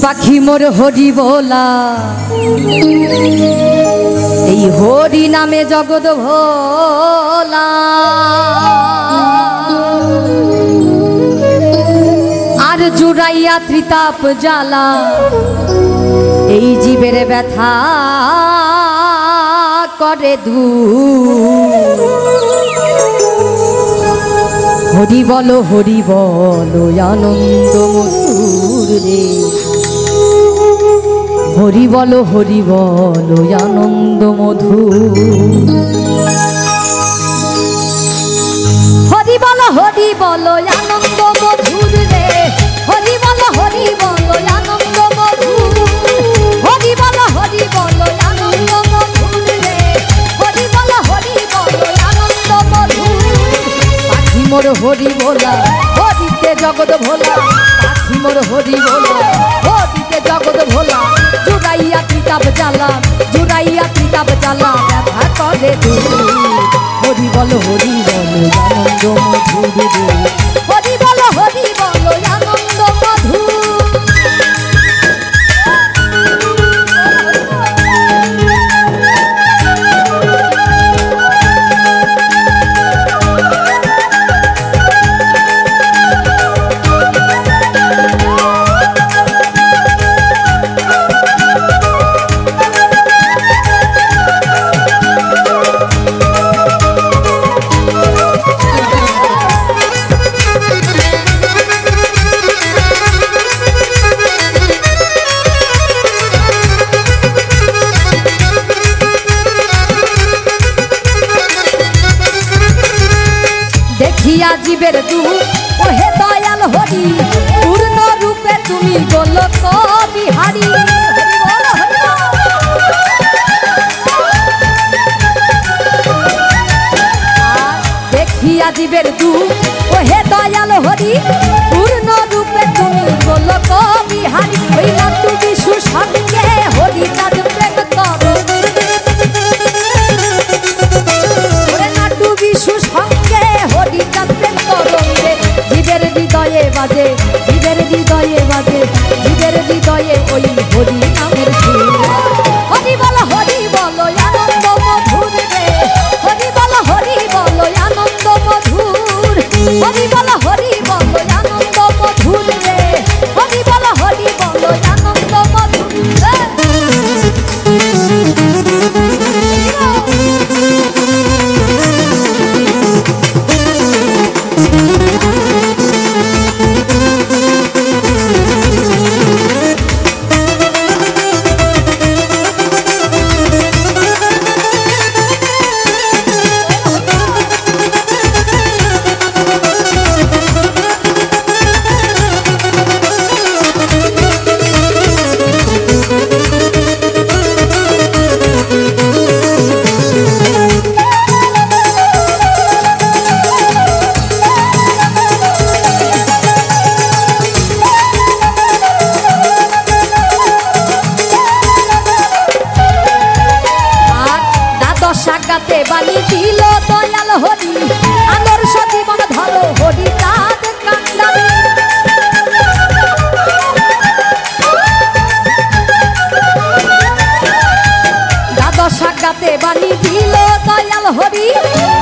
পাখি মোর হরি বলা, এই হরি নামে জগৎ ভোলা। আর জুড়াইয়া ত্রিতাপ জ্বালা, এই জীবের ব্যথা করে দূর। হরি বলো আনন্দ মধুর রে, হরি বলো আনন্দ মধুর। হরি বলো আনন্দ মধুর রে, হরি বলো আনন্দ মধুর। হরি বলো আনন্দ মধুর রে, হরি বলো আনন্দ মধুর। পাখি মোর হরি বলা, হরিতে জগৎ ভোলা। পাখি মোর হরি বলা, হরিতে জগৎ ভোলা। জুড়াইয়া ত্রিতাপ জ্বালা, ব্যথা করে দূর। হরি বলো আনন্দ মধুর রে, হরি বলো আনন্দ মধুর। দেখিয়া জীবের দুঃখ ওহে দয়াল হরি, পূর্ণ রূপে তুমি গোলক বিহারী। দেখিয়া জীবের দুঃখ ওহে দয়াল হরি, পূর্ণ রূপে তুমি গোলক বিহারী। ওই নাটু বিশু সঙ্গে হরি কাজ প্রেম করো, নাটু বিশু সঙ্গে হরি কাজ প্রেম করো রে। জীবের হৃদয়ে বাজে, জীবের হৃদয়ে ওই হরি নামের সুর। হরি বলো আনন্দ মধুর রে, হরি বলো আনন্দ মধুর। হরি বলো আনন্দ মধুর রে, হরি বলো আনন্দ মধুর। সাগাতে বাণী দিল দয়াল হরি, আদর্শ জীবন ধরো হরি চাঁদ কান্দারি। দ্বাদশ সাগাতে বাণী দিল দয়াল হরি,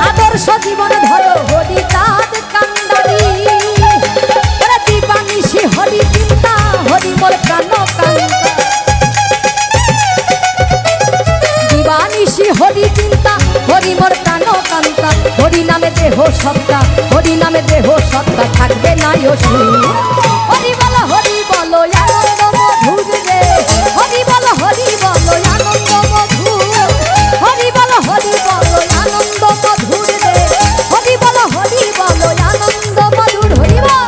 আদর্শ জীবন ধরো হরি চাঁদ কান্দারি। দিবানিশি হরি চিন্তা, হরি মোর প্রাণ কান্তা। দিবানিশি হরি চিন্তা, হরি মোর প্রাণ কান্তা। হরি নামে দেহ সত্তা, হরি নামে দেহ সত্তা থাকবে না অসুর। হরি বলো আনন্দ মধুর রে, হরি বলো আনন্দ মধুর। হরি বলো আনন্দ মধুর রে, হরি বলো আনন্দ মধুর। হরি বল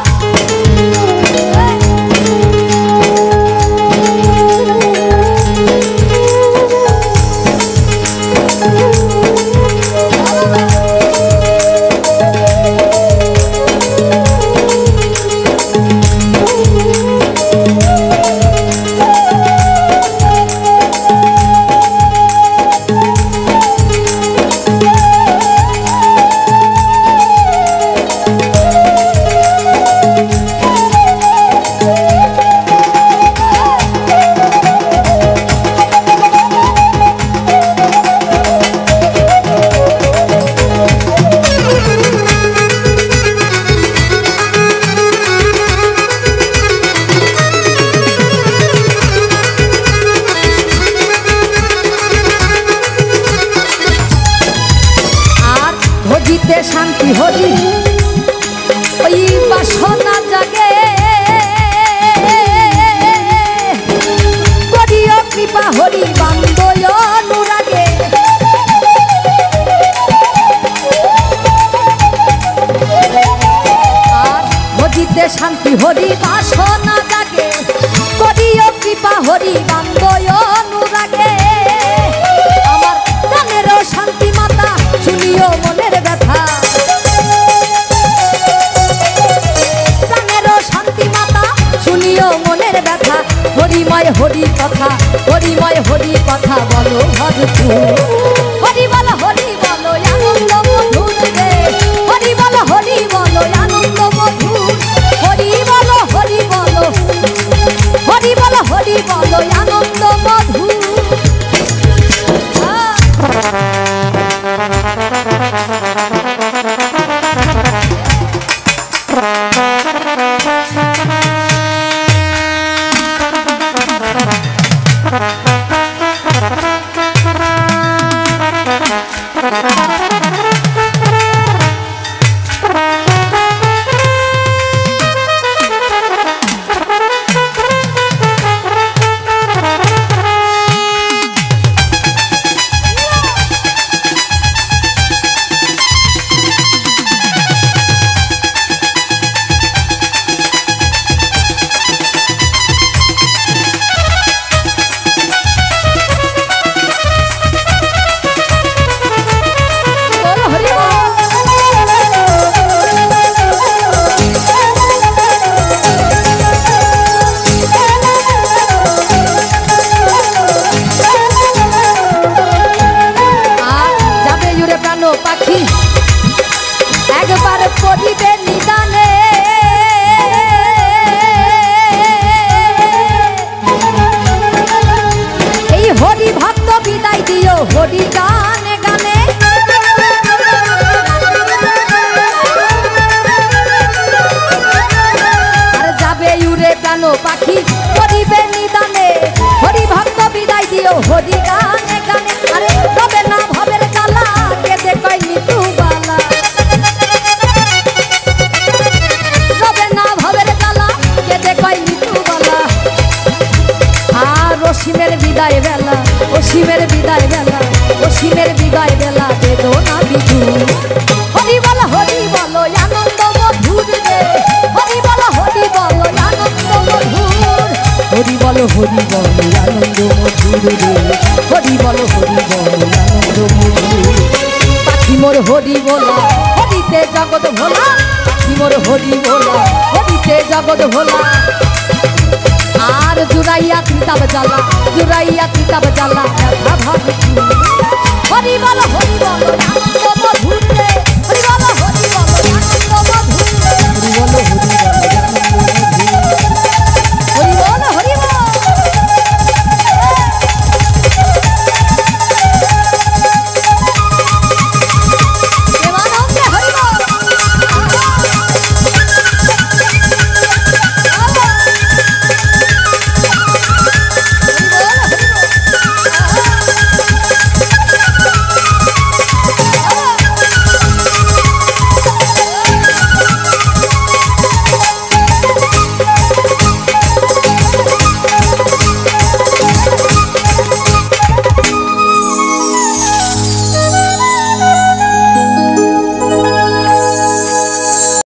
শান্তি হরি ওই বাসনা জাগে করিও কৃপা হরি বান্দয় অনুরাগে আর ভজিতে শান্তি হরি বাসনা জাগে করিও কৃপা হরি বান্দয় অনুরাগে আমার প্রাণেরও শান্তি মাতা শুনিও মনের ব্যথা প্রাণেরও শান্তি মাতা শুনিও মনের ব্যথা হরিময় হরি কথা হরিময় হরি কথা বলো ভরপুর হরি বলো আনন্দ মধুর রে হরি বলো আনন্দ মধুর হরি বলো আনন্দ মধুর পাখি একবার পড়িবে নিদানে এই হরি ভক্ত বিদায় দিও হরি গানে গানে আর যাবে উড়ে প্রাণ পাখি পড়িবে নিদানে হরি ভক্ত বিদায় দিও হরি গানে গানে আরে তবে না ভবের জ্বালা কেঁদে কয় নিতু বালা তবে না ভবের জ্বালা কেঁদে কয় নিতু বালা আর অসীমের বিদায় বেলা অসীমের বিদায় বেলা অসীমের বিদায় বেলা বেদনা বিধু হরি বলো আনন্দ মধুর রে হরি বলো আনন্দ মধুর হরি বলো আনন্দ মধুর রে হরি বলো আনন্দ মধুর পাখি মোর হরি বলা হরিতে জগৎ ভোলা পাখি মোর হরি বলা হরিতে জগৎ ভোলা আর জুড়াইয়া তিতাব জ্বালা ব্যথা ভাব হরি বলো